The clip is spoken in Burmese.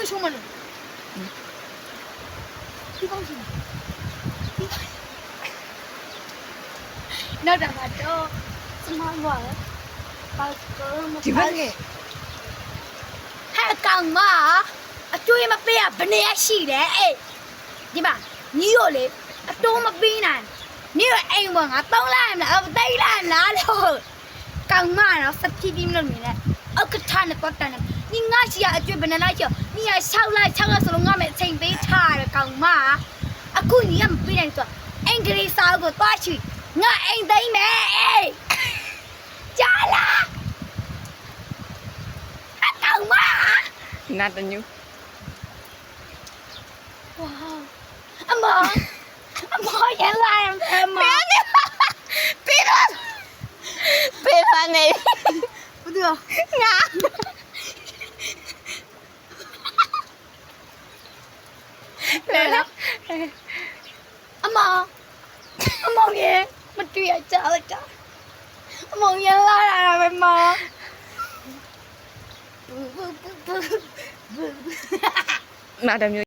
没说嘛了。你放心。那干嘛着？怎么玩？把哥ဒီဘက်က 还干嘛？啊，对嘛，别啊，不能也洗的哎。ဒီမှာညီတို့လေအတိုးမပေးနိုင်ညီတို့အိမ်ပေါ်ငါတောင်းလိုက်မလားတိတ်လိုက်မလားလို့ကောင်းမနော်စပီးပြီးမလို့နေနဲ့အောက်ကထားနဲ့တော့တန်းနေညီငါရှိရအကျွတ်ဘယ်နှလိုက်ချောညီရ6လိုက်ဆိုလို့ငါမဲ့အချိန်ပေးထားရကောင်းမအခုညီကမပေးနိုင်ဆိုအင်္ဂလိပ်စာကိုသွားချီငါအိမ်သိမ်းမယ်အေးကြားလားအကောင်းမ နာတညူ 哇အမရလာအမ ပေးတော့နေ ဘယ်သူ ငါ လဲလားအမရေမတွေ့ရကြလိုက်တာအမရလာတာပဲမ နာတမျိုး